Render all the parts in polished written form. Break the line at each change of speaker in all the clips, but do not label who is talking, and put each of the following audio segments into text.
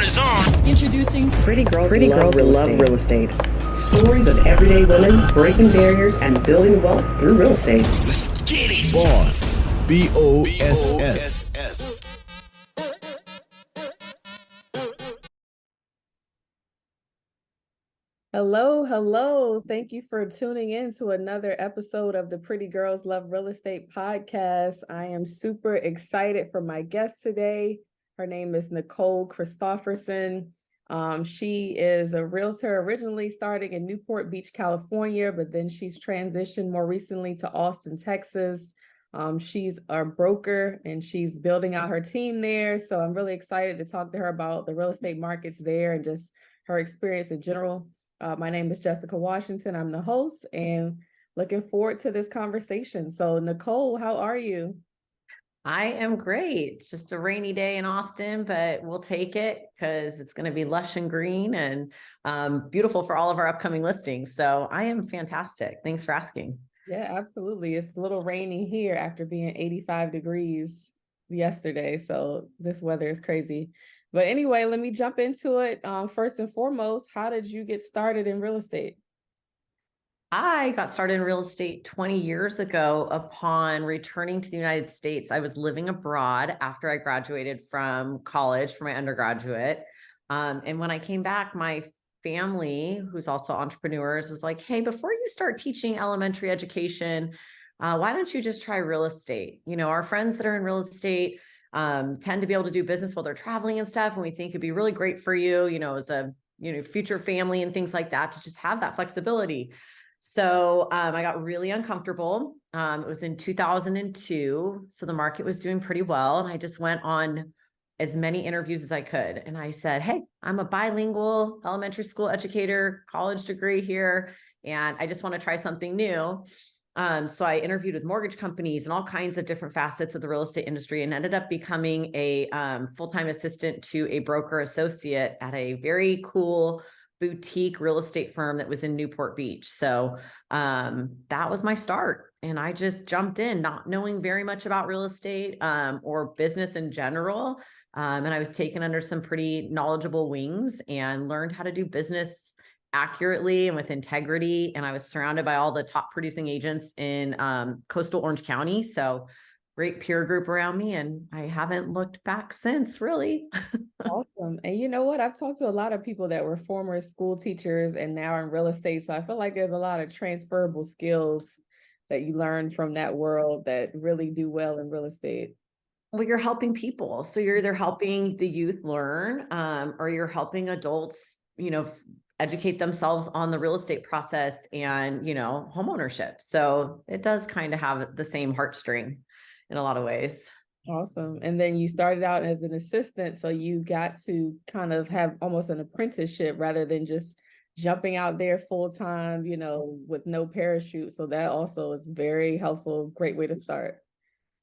is on.
Introducing
Pretty Girls Love Real Estate. Stories of everyday women breaking barriers and building wealth through real estate.
Let's get it.
Boss. BOSS.
Hello, hello. Thank you for tuning in to another episode of the Pretty Girls Love Real Estate podcast. I am super excited for my guest today. Her name is Nicole Christopherson. She is a realtor originally starting in Newport Beach, California, but then she's transitioned more recently to Austin, Texas. She's a broker and she's building out her team there. So I'm really excited to talk to her about the real estate markets there and just her experience in general. My name is Jessica Washington. I'm the host and looking forward to this conversation. So Nicole, how are you?
I am great. It's just a rainy day in Austin, but we'll take it because it's going to be lush and green and beautiful for all of our upcoming listings. So I am fantastic. Thanks for asking.
Yeah, absolutely. It's a little rainy here after being 85 degrees yesterday. So this weather is crazy. But anyway, let me jump into it. First and foremost, how did you get started in real estate?
I got started in real estate 20 years ago upon returning to the United States. I was living abroad after I graduated from college for my undergraduate. And when I came back, my family, who's also entrepreneurs, was like, hey, before you start teaching elementary education, why don't you just try real estate? You know, our friends that are in real estate tend to be able to do business while they're traveling and stuff. And we think it'd be really great for you, you know, as a, future family and things like that, to just have that flexibility. So I got really uncomfortable. It was in 2002. So the market was doing pretty well. And I just went on as many interviews as I could. And I said, hey, I'm a bilingual elementary school educator, college degree here, and I just want to try something new. So I interviewed with mortgage companies and all kinds of different facets of the real estate industry and ended up becoming a full-time assistant to a broker associate at a very cool boutique real estate firm that was in Newport Beach. So that was my start. And I just jumped in, not knowing very much about real estate or business in general. And I was taken under some pretty knowledgeable wings and learned how to do business accurately and with integrity. And I was surrounded by all the top producing agents in coastal Orange County. So great peer group around me. And I haven't looked back since, really.
Awesome. And you know what? I've talked to a lot of people that were former school teachers and now in real estate. So I feel like there's a lot of transferable skills that you learn from that world that really do well in real estate.
Well, you're helping people. So you're either helping the youth learn or you're helping adults, educate themselves on the real estate process and, home ownership. So it does kind of have the same heartstring in a lot of ways.
Awesome. And then you started out as an assistant. So you got to kind of have almost an apprenticeship rather than just jumping out there full time, with no parachute. So that also is very helpful. Great way to start.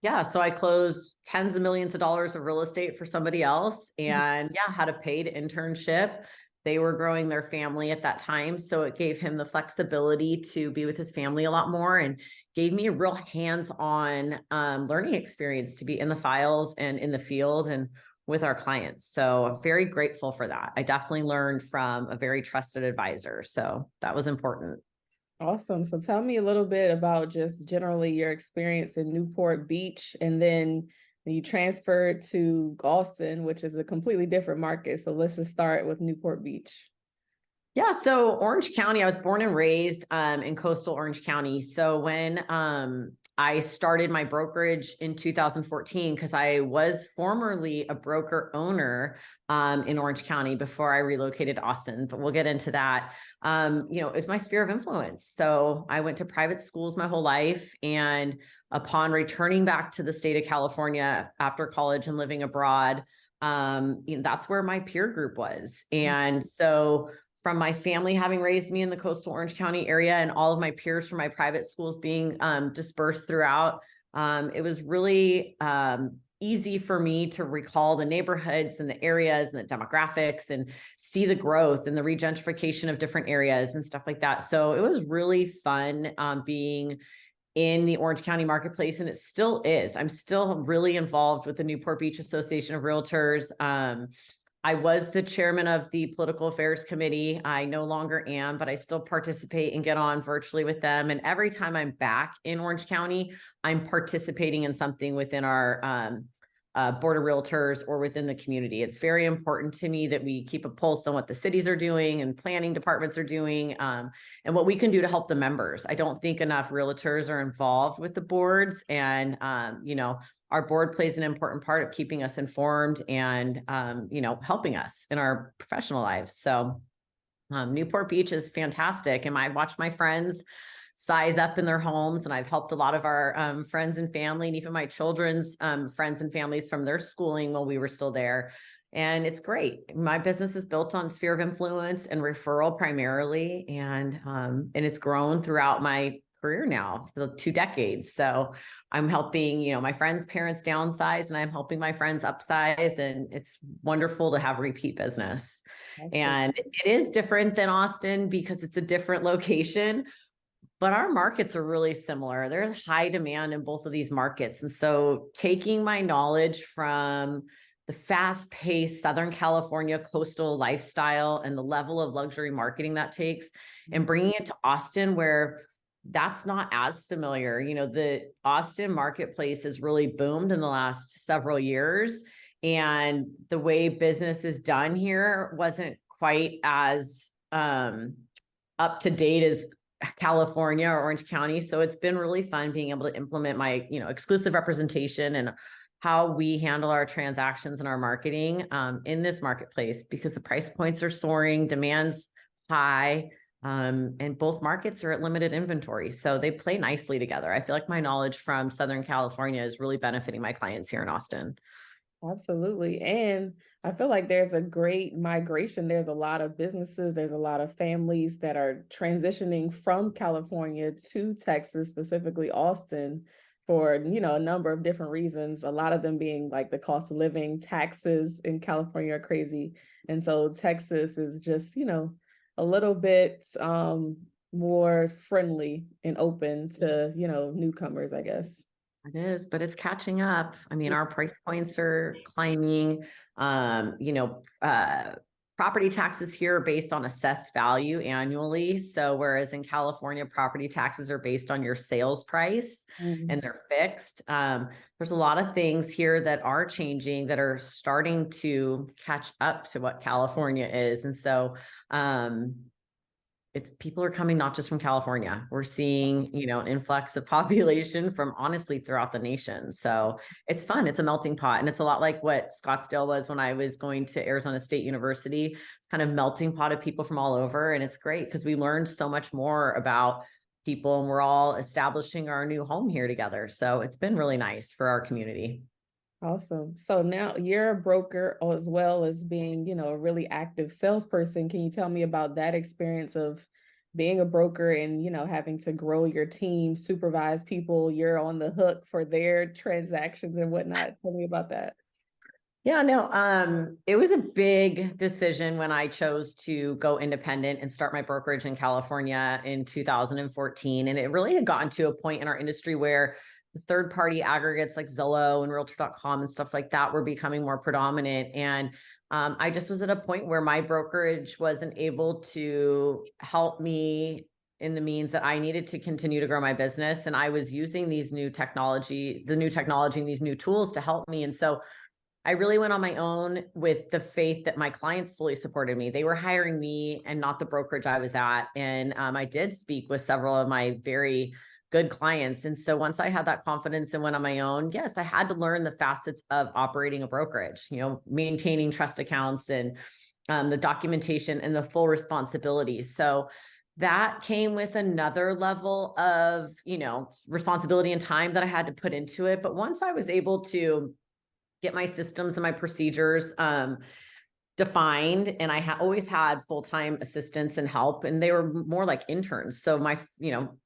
Yeah. So I closed tens of millions of dollars of real estate for somebody else and had a paid internship. They were growing their family at that time. So it gave him the flexibility to be with his family a lot more and gave me a real hands-on learning experience to be in the files and in the field and with our clients. So I'm very grateful for that. I definitely learned from a very trusted advisor. So that was important.
Awesome. So tell me a little bit about just generally your experience in Newport Beach, and then you transferred to Austin, which is a completely different market. So let's just start with Newport Beach.
Yeah. So Orange County, I was born and raised in coastal Orange County. So when I started my brokerage in 2014, because I was formerly a broker owner in Orange County before I relocated to Austin, but we'll get into that. It's my sphere of influence. So I went to private schools my whole life. And upon returning back to the state of California after college and living abroad, that's where my peer group was. And so from my family having raised me in the coastal Orange County area and all of my peers from my private schools being dispersed throughout, it was really easy for me to recall the neighborhoods and the areas and the demographics and see the growth and the regentrification of different areas and stuff like that. So it was really fun being in the Orange County marketplace, and it still is. I'm still really involved with the Newport Beach Association of Realtors. I was the chairman of the political affairs committee. I no longer am, but I still participate and get on virtually with them. And every time I'm back in Orange County, I'm participating in something within our board of realtors or within the community. It's very important to me that we keep a pulse on what the cities are doing and planning departments are doing, and what we can do to help the members. I don't think enough realtors are involved with the boards, and our board plays an important part of keeping us informed and, helping us in our professional lives. So Newport Beach is fantastic. And I watch my friends size up in their homes. And I've helped a lot of our friends and family, and even my children's friends and families from their schooling while we were still there. And it's great. My business is built on sphere of influence and referral primarily. And it's grown throughout my career now, the 2 decades. So I'm helping, my friends' parents downsize, and I'm helping my friends upsize. And it's wonderful to have repeat business. And it is different than Austin because it's a different location, but our markets are really similar. There's high demand in both of these markets. And so taking my knowledge from the fast-paced Southern California coastal lifestyle and the level of luxury marketing that takes, and bringing it to Austin, where that's not as familiar. The Austin marketplace has really boomed in the last several years, and the way business is done here wasn't quite as up to date as California or Orange County. So it's been really fun being able to implement my, exclusive representation and how we handle our transactions and our marketing in this marketplace, because the price points are soaring, demand's high. And both markets are at limited inventory. So they play nicely together. I feel like my knowledge from Southern California is really benefiting my clients here in Austin.
Absolutely. And I feel like there's a great migration. There's a lot of businesses, there's a lot of families that are transitioning from California to Texas, specifically Austin, for, a number of different reasons. A lot of them being like the cost of living, taxes in California are crazy. And so Texas is just, a little bit more friendly and open to, newcomers, I guess.
It is, but it's catching up. I mean, our price points are climbing. Property taxes here are based on assessed value annually. So whereas in California, property taxes are based on your sales price and they're fixed. There's a lot of things here that are changing, that are starting to catch up to what California is. And so people are coming not just from California. We're seeing, an influx of population from honestly throughout the nation. So it's fun. It's a melting pot. And it's a lot like what Scottsdale was when I was going to Arizona State University. It's kind of melting pot of people from all over. And it's great because we learned so much more about people, and we're all establishing our new home here together. So it's been really nice for our community.
Awesome. So now you're a broker as well as being, a really active salesperson. Can you tell me about that experience of being a broker and, having to grow your team, supervise people? You're on the hook for their transactions and whatnot. Tell me about that.
Yeah, no, it was a big decision when I chose to go independent and start my brokerage in California in 2014. And it really had gotten to a point in our industry where the third-party aggregates like Zillow and Realtor.com and stuff like that were becoming more predominant. And I just was at a point where my brokerage wasn't able to help me in the means that I needed to continue to grow my business. And I was using the new technology and these new tools to help me. And so I really went on my own with the faith that my clients fully supported me. They were hiring me and not the brokerage I was at. And I did speak with several of my very good clients. And so once I had that confidence and went on my own, yes, I had to learn the facets of operating a brokerage, maintaining trust accounts and the documentation and the full responsibility. So that came with another level of, responsibility and time that I had to put into it. But once I was able to get my systems and my procedures defined, and I always had full-time assistants and help, and they were more like interns. So my,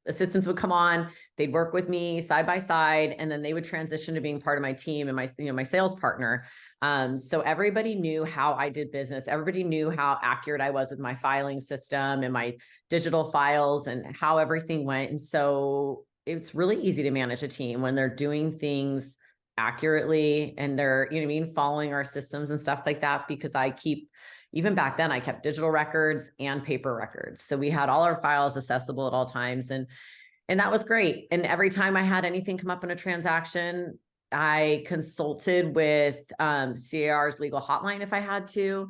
assistants would come on, they'd work with me side by side, and then they would transition to being part of my team and my sales partner. So everybody knew how I did business. Everybody knew how accurate I was with my filing system and my digital files and how everything went. And so it's really easy to manage a team when they're doing things accurately, and they're, you know what I mean, following our systems and stuff like that, because even back then I kept digital records and paper records. So we had all our files accessible at all times. And that was great. And every time I had anything come up in a transaction, I consulted with CAR's legal hotline if I had to,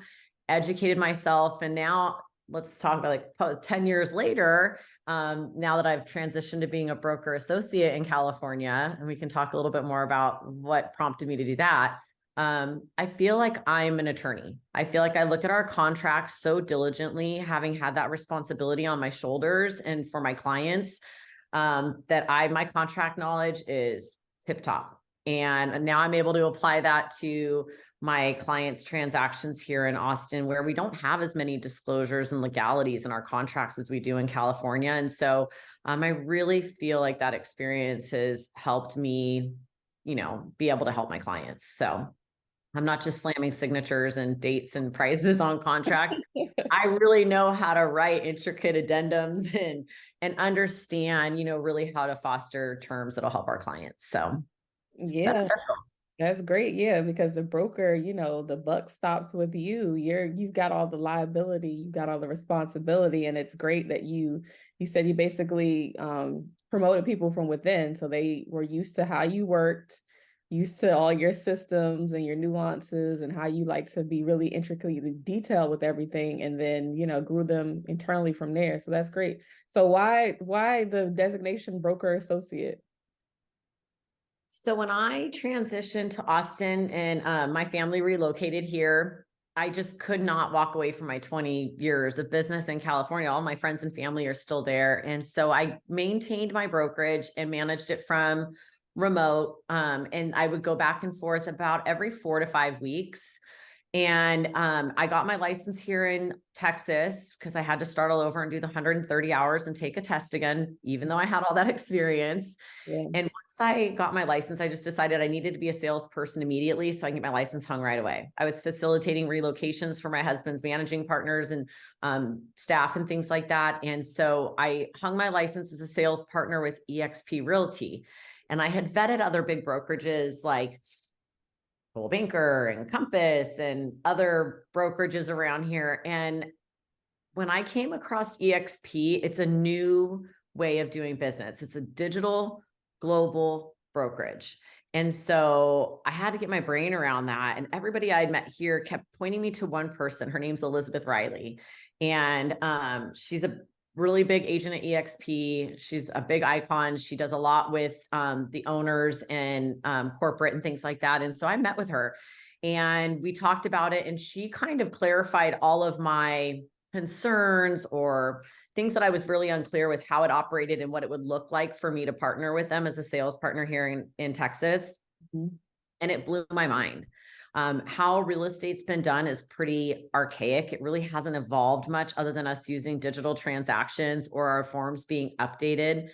educated myself. And now let's talk about like 10 years later, now that I've transitioned to being a broker associate in California, and we can talk a little bit more about what prompted me to do that. I feel like I'm an attorney. I feel like I look at our contracts so diligently, having had that responsibility on my shoulders and for my clients, that my contract knowledge is tip top. And now I'm able to apply that to my clients' transactions here in Austin, where we don't have as many disclosures and legalities in our contracts as we do in California. And so I really feel like that experience has helped me, be able to help my clients. So I'm not just slamming signatures and dates and prices on contracts. I really know how to write intricate addendums and understand, really how to foster terms that'll help our clients. So
yeah, that's great. Yeah, because the broker, the buck stops with you. You've got all the liability, you've got all the responsibility, and it's great that you said you basically promoted people from within, so they were used to how you worked, used to all your systems and your nuances and how you like to be really intricately detailed with everything, and then grew them internally from there. So that's great. So why the designation broker associate?
So when I transitioned to Austin and my family relocated here, I just could not walk away from my 20 years of business in California. All my friends and family are still there. And so I maintained my brokerage and managed it from remote. And I would go back and forth about every 4 to 5 weeks. And I got my license here in Texas because I had to start all over and do the 130 hours and take a test again, even though I had all that experience.
Yeah.
And once I got my license, I just decided I needed to be a salesperson immediately so I can get my license hung right away. I was facilitating relocations for my husband's managing partners and staff and things like that. And so I hung my license as a sales partner with EXP Realty. And I had vetted other big brokerages like Banker and Compass and other brokerages around here. And when I came across EXP, it's a new way of doing business. It's a digital global brokerage. And so I had to get my brain around that. And everybody I'd met here kept pointing me to one person. Her name's Elizabeth Riley. And she's a really big agent at EXP. She's a big icon. She does a lot with the owners and corporate and things like that. And so I met with her and we talked about it, and she kind of clarified all of my concerns or things that I was really unclear with how it operated and what it would look like for me to partner with them as a sales partner here in Texas. Mm-hmm. And it blew my mind. How real estate's been done is pretty archaic. It really hasn't evolved much other than us using digital transactions or our forms being updated.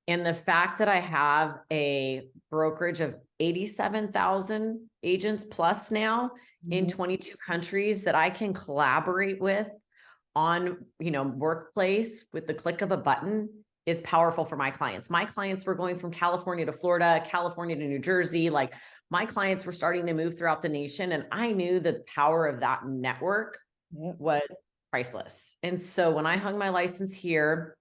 And the fact that I have a brokerage of 87,000 agents plus now in 22 countries that I can collaborate with on, workplace with the click of a button is powerful for my clients. My clients were going from California to Florida, California to New Jersey, my clients were starting to move throughout the nation, and I knew the power of that network was priceless. And so when I hung my license here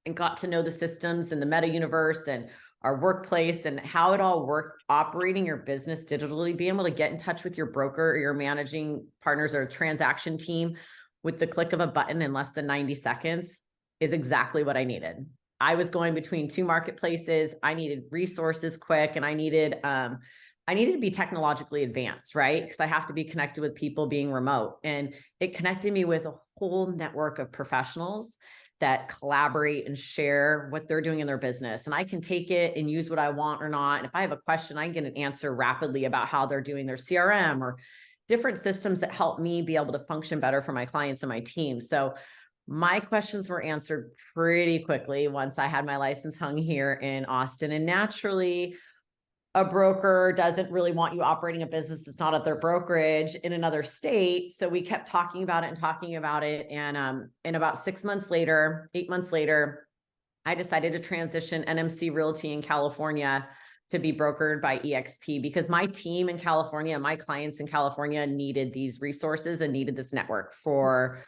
and got to know the systems and the meta universe and our workplace and how it all worked, operating your business digitally, being able to get in touch with your broker or your managing partners or transaction team with the click of a button in less than 90 seconds is exactly what I needed. I was going between 2 marketplaces. I needed resources quick, and I needed to be technologically advanced, right? Because I have to be connected with people being remote. And it connected me with a whole network of professionals that collaborate and share what they're doing in their business. And I can take it and use what I want or not. And if I have a question, I can get an answer rapidly about how they're doing their CRM or different systems that help me be able to function better for my clients and my team. So my questions were answered pretty quickly once I had my license hung here in Austin. And naturally, a broker doesn't really want you operating a business that's not at their brokerage in another state. So we kept talking about it. And about 8 months later, I decided to transition NMC Realty in California to be brokered by EXP because my team in California, my clients in California needed these resources and needed this network for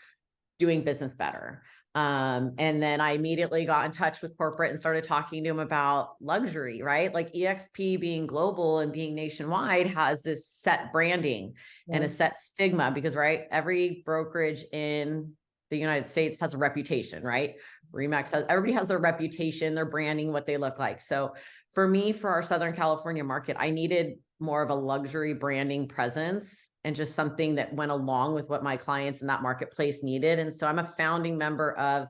doing business better. And then I immediately got in touch with corporate and started talking to them about luxury, right? Like EXP being global and being nationwide has this set branding and a set stigma because, right, every brokerage in the United States has a reputation, right? Remax has, everybody has their reputation, their branding, what they look like. So for me, for our Southern California market, I needed more of a luxury branding presence and just something that went along with what my clients in that marketplace needed. And so I'm a founding member of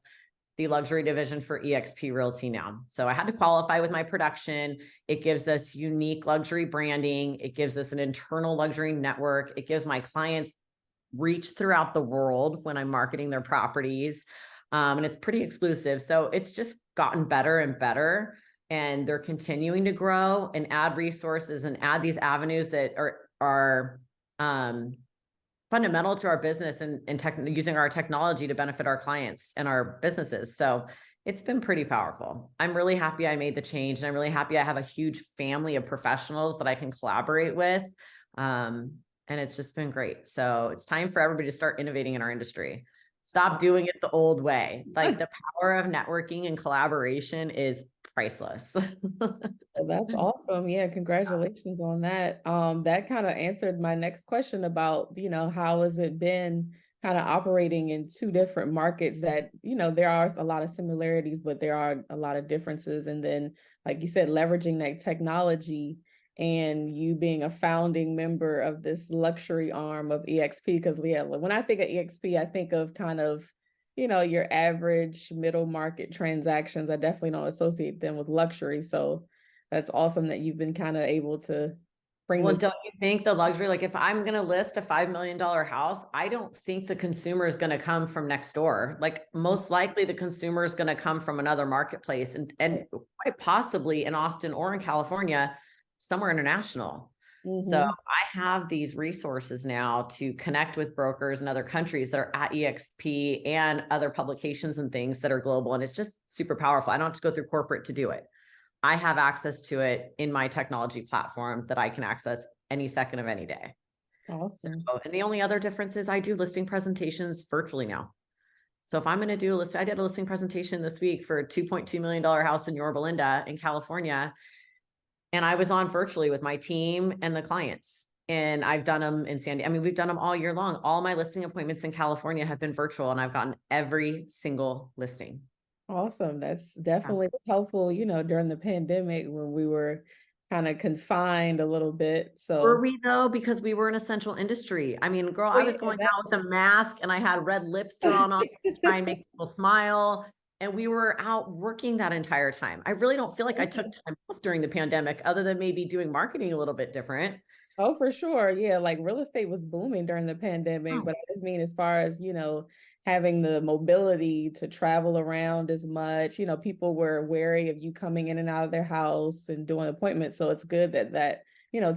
the luxury division for EXP Realty now. So I had to qualify with my production. It gives us unique luxury branding. It gives us an internal luxury network. It gives my clients reach throughout the world when I'm marketing their properties. And it's pretty exclusive. So it's just gotten better and better. And they're continuing to grow and add resources and add these avenues that are fundamental to our business and using our technology to benefit our clients and our businesses. So it's been pretty powerful. I'm really happy I made the change, and I'm really happy I have a huge family of professionals that I can collaborate with. And it's just been great. So it's time for everybody to start innovating in our industry. Stop doing it the old way. Like the power of networking and collaboration is priceless.
Well, that's awesome. Yeah, congratulations on that. That kind of answered my next question about, how has it been kind of operating in two different markets that, there are a lot of similarities, but there are a lot of differences. And then, like you said, leveraging that technology and you being a founding member of this luxury arm of EXP, because when I think of EXP, I think of kind of, your average middle market transactions. I definitely don't associate them with luxury. So that's awesome that you've been kind of able to bring
Well,
this.
don't you think the luxury, like if I'm going to list a $5 million house, I don't think the consumer is going to come from next door. Like most likely the consumer is going to come from another marketplace and quite possibly in Austin or in California, somewhere international. So I have these resources now to connect with brokers in other countries that are at EXP and other publications and things that are global. And it's just super powerful. I don't have to go through corporate to do it. I have access to it in my technology platform that I can access any second of any day.
Awesome.
So, and the only other difference is I do listing presentations virtually now. So if I'm going to do a list, I did a listing presentation this week for a $2.2 million house in Yorba Linda in California. And I was on virtually with my team and the clients. And I've done them in San Diego. I mean, we've done them all year long. All my listing appointments in California have been virtual, and I've gotten every single listing.
Awesome. That's definitely helpful, during the pandemic when we were kind of confined a little bit. So
were we though? Because we were an essential industry. I mean, girl, I was going out with a mask and I had red lips drawn on to try and make people smile. And we were out working that entire time. I really don't feel like I took time off during the pandemic, other than maybe doing marketing a little bit different.
Oh, for sure. Yeah, like real estate was booming during the pandemic, but I just mean as far as, having the mobility to travel around as much, people were wary of you coming in and out of their house and doing appointments. So it's good that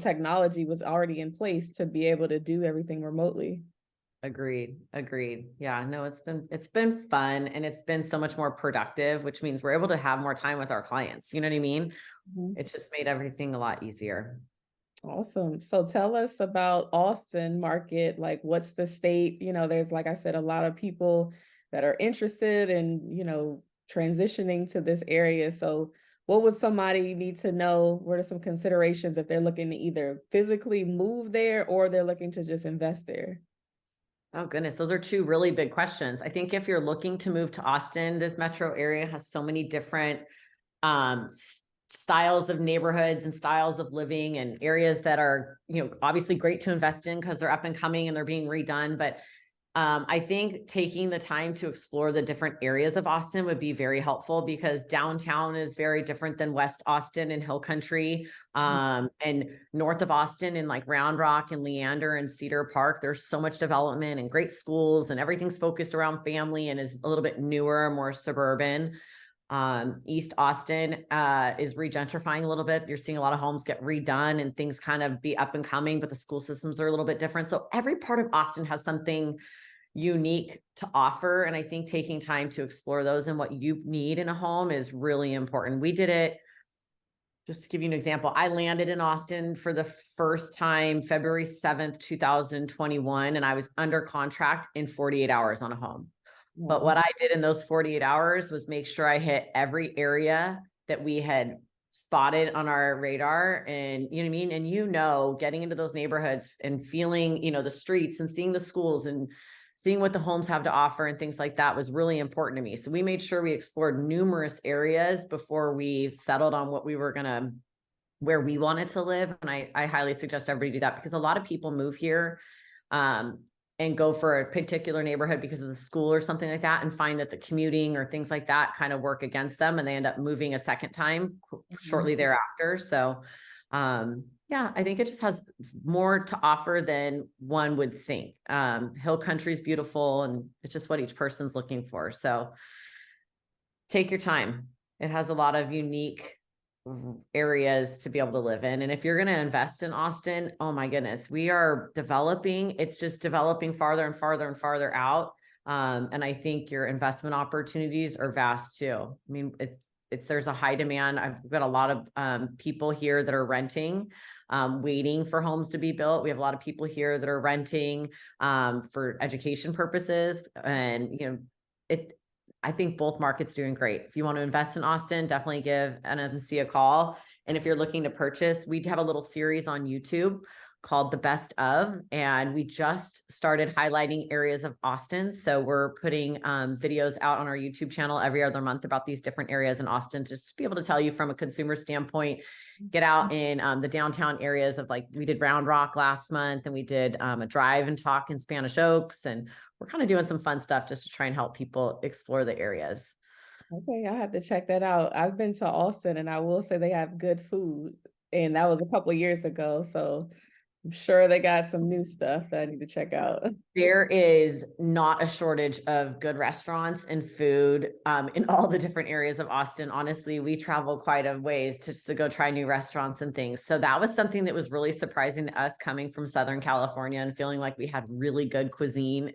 technology was already in place to be able to do everything remotely.
Agreed. Yeah, no, it's been fun, and it's been so much more productive, which means we're able to have more time with our clients. You know what I mean? It's just made everything a lot easier.
Awesome. So tell us about Austin market. Like, what's the state? There's, like I said, a lot of people that are interested in, transitioning to this area. So what would somebody need to know? What are some considerations if they're looking to either physically move there or they're looking to just invest there?
Oh goodness, those are two really big questions. I think if you're looking to move to Austin, this metro area has so many different styles of neighborhoods and styles of living and areas that are, obviously great to invest in because they're up and coming and they're being redone. But I think taking the time to explore the different areas of Austin would be very helpful, because downtown is very different than West Austin and Hill Country. And north of Austin in like Round Rock and Leander and Cedar Park, there's so much development and great schools, and everything's focused around family and is a little bit newer, more suburban. East Austin is regentrifying a little bit. You're seeing a lot of homes get redone and things kind of be up and coming, but the school systems are a little bit different. So every part of Austin has something unique to offer. And I think taking time to explore those and what you need in a home is really important. We did it just to give you an example, I landed in Austin for the first time, February 7th, 2021, and I was under contract in 48 hours on a home. But what I did in those 48 hours was make sure I hit every area that we had spotted on our radar. And you know what I mean? And getting into those neighborhoods and feeling, the streets and seeing the schools and seeing what the homes have to offer and things like that was really important to me. So we made sure we explored numerous areas before we settled on where we wanted to live. And I highly suggest everybody do that, because a lot of people move here and go for a particular neighborhood because of the school or something like that, and find that the commuting or things like that kind of work against them, and they end up moving a second time shortly thereafter. So yeah, I think it just has more to offer than one would think. Hill country is beautiful, and it's just what each person's looking for. So take your time. It has a lot of unique areas to be able to live in. And if you're going to invest in Austin, oh my goodness, we are developing. It's just developing farther and farther and farther out. And I think your investment opportunities are vast too. I mean, there's a high demand. I've got a lot of people here that are renting, waiting for homes to be built. We have a lot of people here that are renting for education purposes. And, I think both markets doing great. If you want to invest in Austin, definitely give NMC a call. And if you're looking to purchase, we have a little series on YouTube called The Best Of, and we just started highlighting areas of Austin. So we're putting videos out on our YouTube channel every other month about these different areas in Austin, to just be able to tell you from a consumer standpoint, get out in the downtown areas of, like, we did Round Rock last month, and we did a drive and talk in Spanish Oaks, and we're kind of doing some fun stuff just to try and help people explore the areas.
Okay, I have to check that out. I've been to Austin, and I will say they have good food, and that was a couple of years ago. So I'm sure they got some new stuff that I need to check out.
There is not a shortage of good restaurants and food in all the different areas of Austin. Honestly, we travel quite a ways to go try new restaurants and things. So that was something that was really surprising to us, coming from Southern California and feeling like we had really good cuisine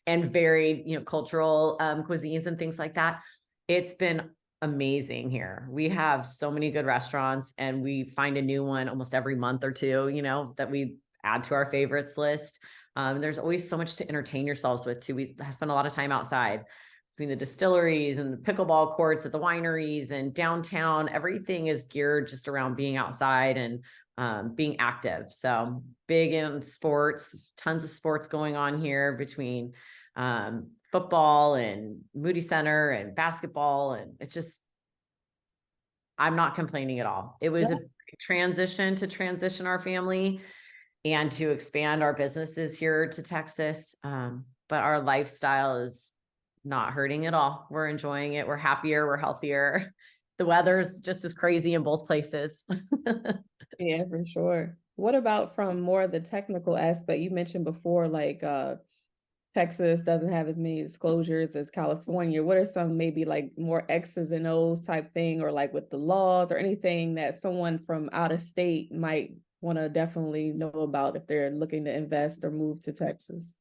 and varied, cultural cuisines and things like that. It's been amazing here. We have so many good restaurants, and we find a new one almost every month or two, that we add to our favorites list. There's always so much to entertain yourselves with too. We spend a lot of time outside between the distilleries and the pickleball courts at the wineries and downtown. Everything is geared just around being outside and being active. So big in sports, tons of sports going on here between football and Moody Center and basketball. And it's just, I'm not complaining at all. It was a transition to transition our family and to expand our businesses here to Texas. But our lifestyle is not hurting at all. We're enjoying it. We're happier. We're healthier. The weather's just as crazy in both places.
Yeah, for sure. What about from more of the technical aspect? You mentioned before, like Texas doesn't have as many disclosures as California. What are some maybe like more X's and O's type thing, or like with the laws or anything that someone from out of state might want to definitely know about if they're looking to invest or move to Texas?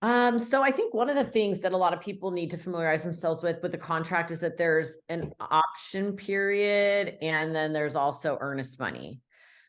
So I think one of the things that a lot of people need to familiarize themselves with the contract is that there's an option period, and then there's also earnest money.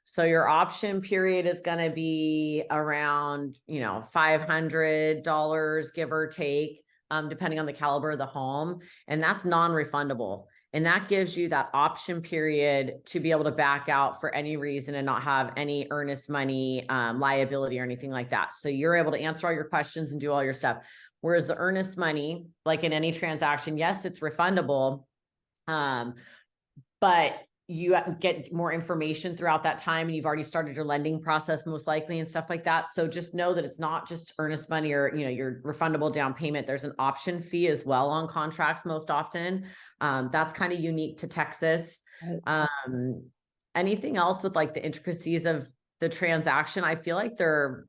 So your option period is going to be around, $500, give or take, depending on the caliber of the home. And that's non-refundable. And that gives you that option period to be able to back out for any reason and not have any earnest money liability or anything like that. So you're able to answer all your questions and do all your stuff. Whereas the earnest money, like in any transaction, yes, it's refundable, but you get more information throughout that time, and you've already started your lending process most likely and stuff like that. So just know that it's not just earnest money or, your refundable down payment. There's an option fee as well on contracts most often. That's kind of unique to Texas. Anything else with like the intricacies of the transaction, I feel like they're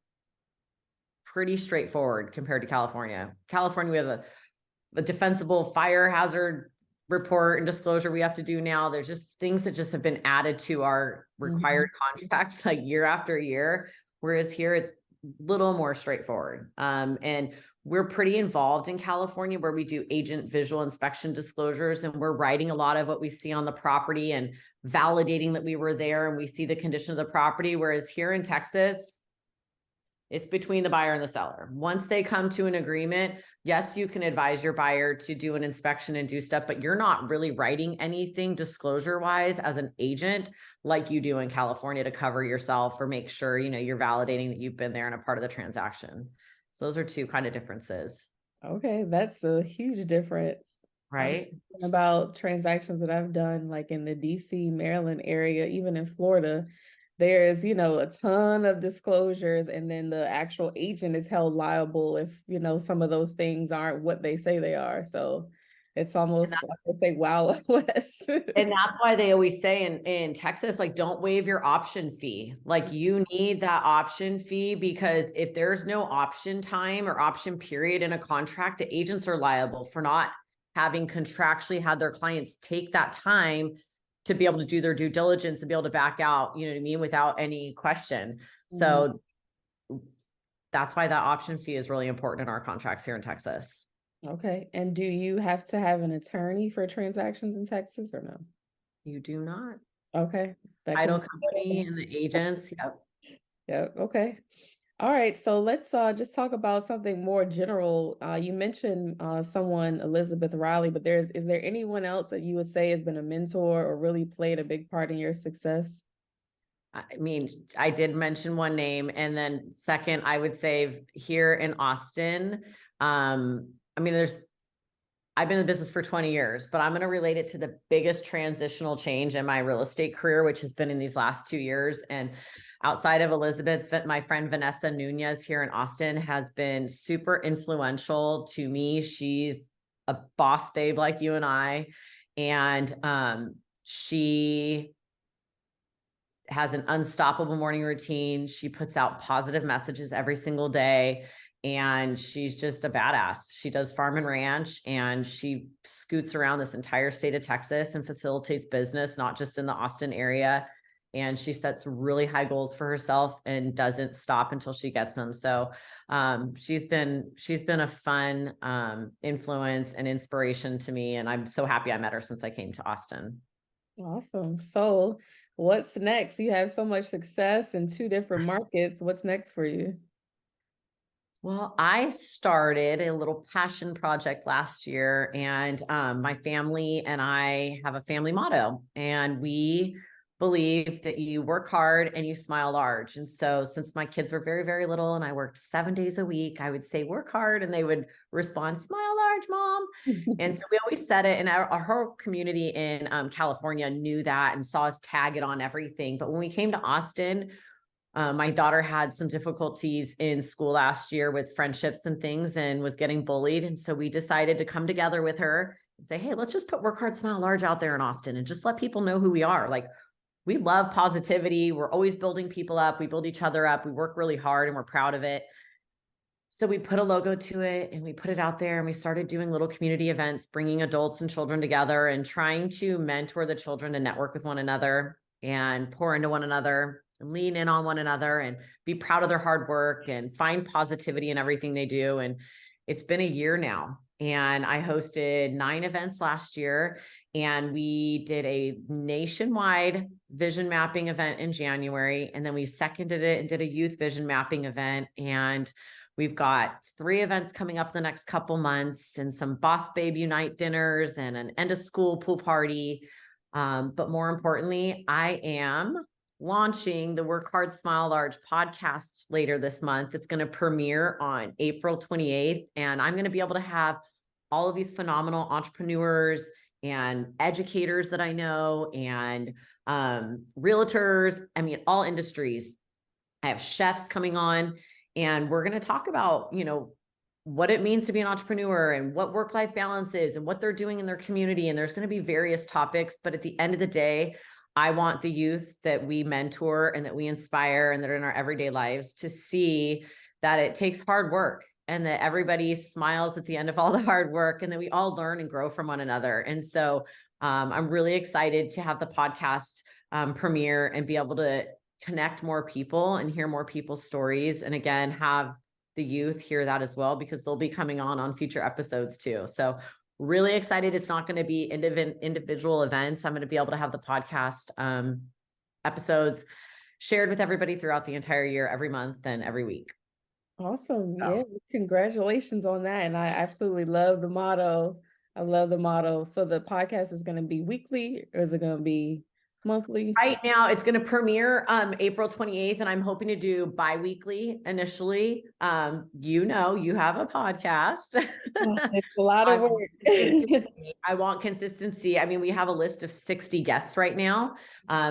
pretty straightforward compared to California. California, we have a defensible fire hazard report and disclosure we have to do now. There's just things that just have been added to our required contracts like year after year. Whereas here it's a little more straightforward. And we're pretty involved in California, where we do agent visual inspection disclosures, and we're writing a lot of what we see on the property and validating that we were there and we see the condition of the property. Whereas here in Texas, it's between the buyer and the seller. Once they come to an agreement, yes, you can advise your buyer to do an inspection and do stuff, but you're not really writing anything disclosure wise as an agent like you do in California to cover yourself or make sure, you're validating that you've been there and a part of the transaction. So those are two kind of differences.
Okay, that's a huge difference.
Right.
About transactions that I've done, like in the DC, Maryland area, even in Florida, there's, a ton of disclosures, and then the actual agent is held liable if, some of those things aren't what they say they are. So it's almost like they say, wow, West.
And that's why they always say in Texas, like, don't waive your option fee. Like, you need that option fee, because if there's no option time or option period in a contract, the agents are liable for not having contractually had their clients take that time to be able to do their due diligence and be able to back out, you know what I mean, without any question. So that's why that option fee is really important in our contracts here in Texas.
Okay. And do you have to have an attorney for transactions in Texas or no?
You do not.
Okay.
Title company and the agents. Yep.
Yep. Okay. All right. So let's just talk about something more general. You mentioned someone, Elizabeth Riley, but is there anyone else that you would say has been a mentor or really played a big part in your success?
I mean, I did mention one name, and then second, I would say here in Austin, I've been in the business for 20 years, but I'm going to relate it to the biggest transitional change in my real estate career, which has been in these last 2 years. And outside of Elizabeth, my friend Vanessa Nunez here in Austin has been super influential to me. She's a boss babe like you and I. And she has an unstoppable morning routine. She puts out positive messages every single day. And she's just a badass. She does farm and ranch, and she scoots around this entire state of Texas and facilitates business, not just in the Austin area. And she sets really high goals for herself and doesn't stop until she gets them. So she's been a fun influence and inspiration to me. And I'm so happy I met her since I came to Austin.
Awesome. So what's next? You have so much success in 2 different markets. What's next for you?
Well, I started a little passion project last year, and my family and I have a family motto, and we believe that you work hard and you smile large. And so since my kids were very, very little and I worked 7 days a week, I would say, work hard. And they would respond, smile large, mom. And so we always said it. And our whole community in California knew that and saw us tag it on everything. But when we came to Austin, my daughter had some difficulties in school last year with friendships and things and was getting bullied. And so we decided to come together with her and say, hey, let's just put work hard, smile large out there in Austin and just let people know who we are. Like, we love positivity. We're always building people up. We build each other up. We work really hard and we're proud of it. So we put a logo to it and we put it out there, and we started doing little community events, bringing adults and children together and trying to mentor the children to network with one another and pour into one another and lean in on one another and be proud of their hard work and find positivity in everything they do. And it's been a year now, and I hosted 9 events last year, and we did a nationwide vision mapping event in January. And then we seconded it and did a youth vision mapping event. And we've got 3 events coming up the next couple months, and some Boss Babe Unite dinners and an end of school pool party. But more importantly, I am launching the Work Hard, Smile Large podcast later this month. It's going to premiere on April 28th. And I'm going to be able to have all of these phenomenal entrepreneurs and educators that I know, and realtors, all industries. I have chefs coming on, and we're going to talk about, what it means to be an entrepreneur and what work-life balance is and what they're doing in their community. And there's going to be various topics, but at the end of the day, I want the youth that we mentor and that we inspire and that are in our everyday lives to see that it takes hard work, and that everybody smiles at the end of all the hard work, and that we all learn and grow from one another. And so I'm really excited to have the podcast premiere and be able to connect more people and hear more people's stories. And again, have the youth hear that as well, because they'll be coming on future episodes too. So really excited. It's not going to be individual events. I'm going to be able to have the podcast episodes shared with everybody throughout the entire year, every month and every week.
Awesome. Yeah. Congratulations on that. And I absolutely love the motto. I love the motto. So the podcast is going to be weekly, or is it going to be monthly?
Right now it's going to premiere April 28th, and I'm hoping to do bi-weekly initially. You have a podcast.
It's a lot of work.
I want consistency. I mean, we have a list of 60 guests right now.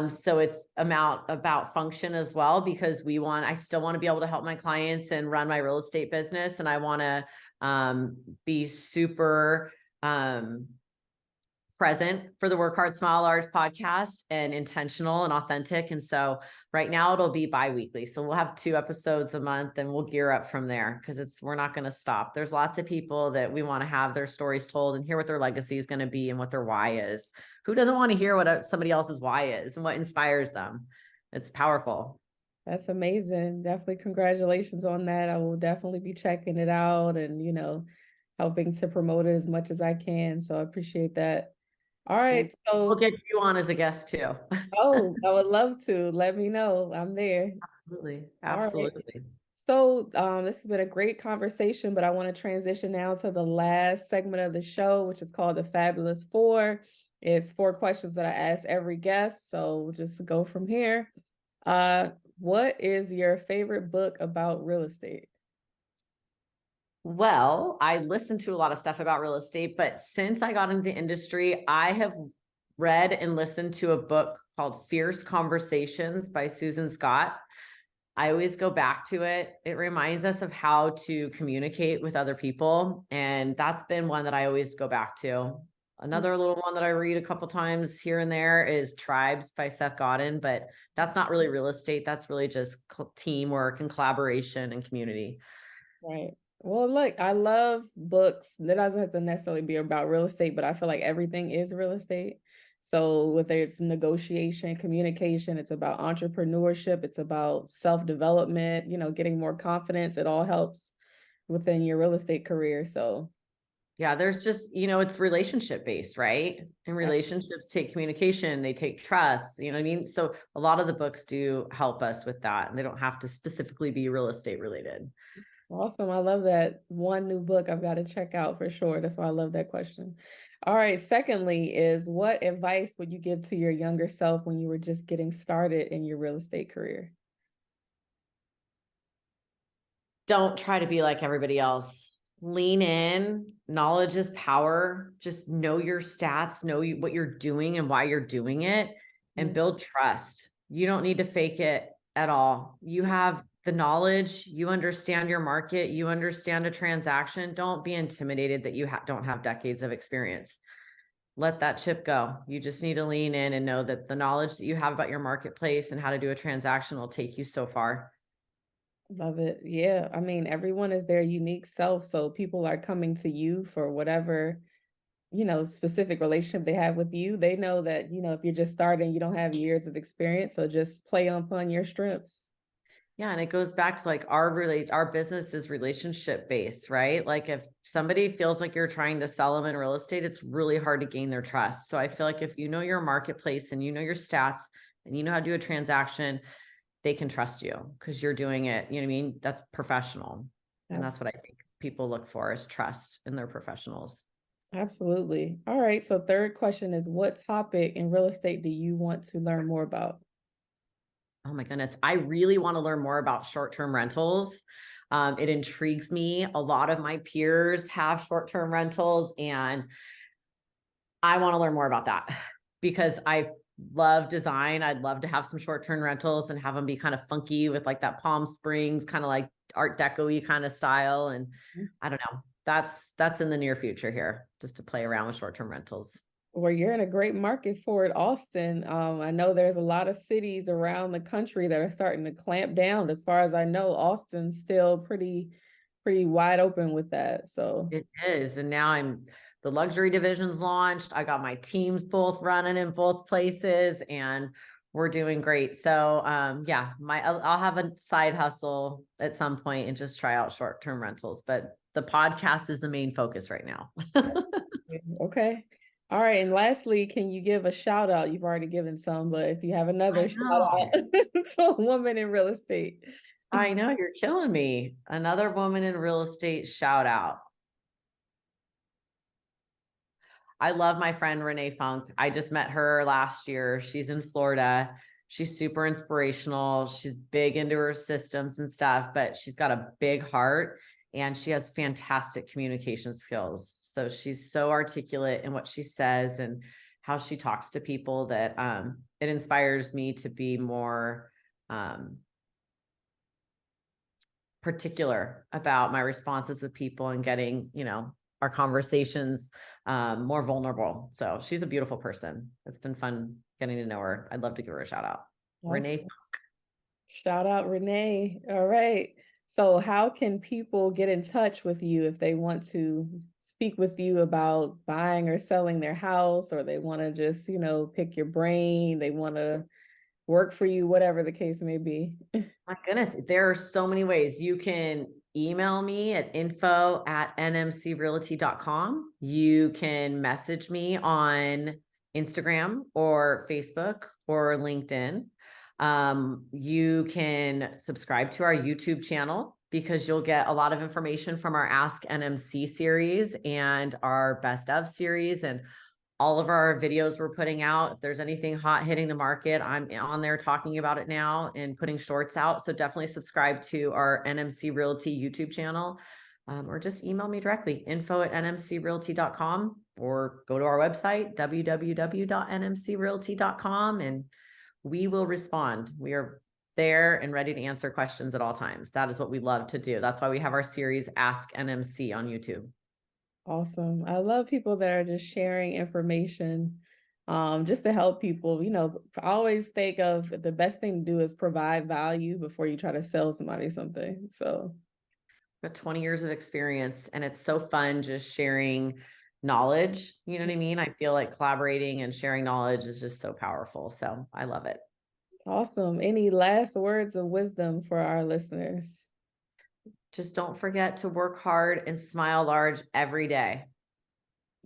So it's about function as well, because I still want to be able to help my clients and run my real estate business. And I want to be super present for the Work Hard, Smile Large podcast, and intentional and authentic. And so right now it'll be bi-weekly. So we'll have 2 episodes a month, and we'll gear up from there, because we're not going to stop. There's lots of people that we want to have their stories told and hear what their legacy is going to be and what their why is. Who doesn't want to hear what somebody else's why is and what inspires them? It's powerful.
That's amazing. Definitely congratulations on that. I will definitely be checking it out and, helping to promote it as much as I can. So I appreciate that. All right. So
we'll get you on as a guest too.
Oh, I would love to. Let me know. I'm there.
Absolutely.
Absolutely. Right. So this has been a great conversation, but I want to transition now to the last segment of the show, which is called the Fabulous Four. It's 4 questions that I ask every guest. So we'll just go from here. What is your favorite book about real estate?
Well, I listened to a lot of stuff about real estate, but since I got into the industry, I have read and listened to a book called Fierce Conversations by Susan Scott. I always go back to it. It reminds us of how to communicate with other people. And that's been one that I always go back to. Another little one that I read a couple times here and there is Tribes by Seth Godin, but that's not really real estate. That's really just teamwork and collaboration and community.
Right. Well, look, I love books. That doesn't have to necessarily be about real estate, but I feel like everything is real estate. So whether it's negotiation, communication, it's about entrepreneurship, it's about self-development, getting more confidence. It all helps within your real estate career. So
yeah, there's just, it's relationship based, right? And relationships take communication, they take trust, you know what I mean? So a lot of the books do help us with that, and they don't have to specifically be real estate related.
Awesome. I love that. One new book I've got to check out for sure. That's why I love that question. All right. Secondly is, what advice would you give to your younger self when you were just getting started in your real estate career?
Don't try to be like everybody else. Lean in. Knowledge is power. Just know your stats, know what you're doing and why you're doing it, and build trust. You don't need to fake it at all. You have the knowledge, you understand your market, you understand a transaction. Don't be intimidated that you don't have decades of experience. Let that chip go. You just need to lean in and know that the knowledge that you have about your marketplace and how to do a transaction will take you so far.
Love it. Yeah. I mean, everyone is their unique self. So people are coming to you for whatever, specific relationship they have with you. They know that, if you're just starting, you don't have years of experience. So just play upon your strengths.
Yeah. And it goes back to like our business is relationship based, right? Like if somebody feels like you're trying to sell them in real estate, it's really hard to gain their trust. So I feel like if you know your marketplace and you know your stats and you know how to do a transaction, they can trust you because you're doing it. You know what I mean? That's professional. And that's what I think people look for, is trust in their professionals.
Absolutely. All right. So 3rd question is, what topic in real estate do you want to learn more about?
Oh my goodness. I really want to learn more about short-term rentals. It intrigues me. A lot of my peers have short-term rentals, and I want to learn more about that because I love design. I'd love to have some short-term rentals and have them be kind of funky with like that Palm Springs, kind of like Art Deco-y kind of style. And I don't know, that's in the near future here, just to play around with short-term rentals.
Well, you're in a great market for it, Austin. I know there's a lot of cities around the country that are starting to clamp down. As far as I know, Austin's still pretty wide open with that. So
it is. And now the luxury division's launched. I got my teams both running in both places, and we're doing great. So yeah, I'll have a side hustle at some point and just try out short-term rentals, but the podcast is the main focus right now.
Okay. All right. And lastly, can you give a shout out? You've already given some, but if you have another shout out to a woman in real estate.
I know, you're killing me. Another woman in real estate shout out. I love my friend Renee Funk. I just met her last year. She's in Florida. She's super inspirational. She's big into her systems and stuff, but she's got a big heart and she has fantastic communication skills. So she's so articulate in what she says and how she talks to people that it inspires me to be more particular about my responses with people and getting, our conversations more vulnerable. So she's a beautiful person. It's been fun getting to know her. I'd love to give her a shout out.
Awesome.
Renee.
Shout out Renee. All right. So how can people get in touch with you if they want to speak with you about buying or selling their house, or they want to just, pick your brain, they want to work for you, whatever the case may be?
My goodness, there are so many ways. You can email me at info@nmcrealty.com. You can message me on Instagram or Facebook or LinkedIn. You can subscribe to our YouTube channel because you'll get a lot of information from our Ask NMC series and our Best of series and all of our videos we're putting out. If there's anything hot hitting the market, I'm on there talking about it now and putting shorts out. So definitely subscribe to our NMC Realty YouTube channel, or just email me directly, info@nmcrealty.com, or go to our website, www.nmcrealty.com, and we will respond. We are there and ready to answer questions at all times. That is what we love to do. That's why we have our series Ask NMC on YouTube.
Awesome. I love people that are just sharing information, just to help people. I always think of the best thing to do is provide value before you try to sell somebody something. So
got 20 years of experience and it's so fun just sharing knowledge. You know what I mean? I feel like collaborating and sharing knowledge is just so powerful. So I love it.
Awesome. Any last words of wisdom for our listeners?
Just don't forget to work hard and smile large every day.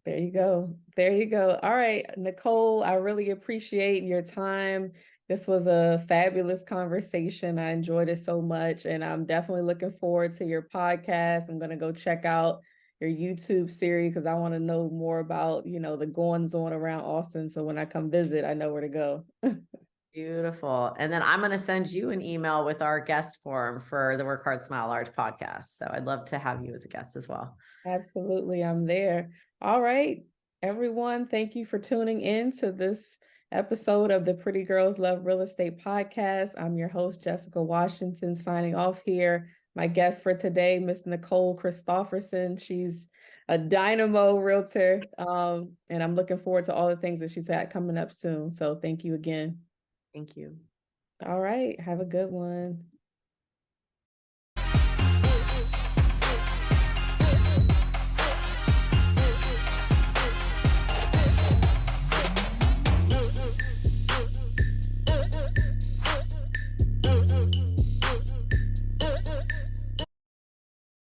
There you go. There you go. All right, Nicole, I really appreciate your time. This was a fabulous conversation. I enjoyed it so much, and I'm definitely looking forward to your podcast. I'm going to go check out your YouTube series because I want to know more about, the goings on around Austin. So when I come visit, I know where to go.
Beautiful. And then I'm going to send you an email with our guest form for the Work Hard, Smile Large podcast. So I'd love to have you as a guest as well.
Absolutely. I'm there. All right, everyone. Thank you for tuning in to this episode of the Pretty Girls Love Real Estate podcast. I'm your host, Jessica Washington, signing off here. My guest for today, Miss Nicole Christopherson. She's a dynamo realtor. And I'm looking forward to all the things that she's got coming up soon. So thank you again.
Thank you.
All right. Have a good one.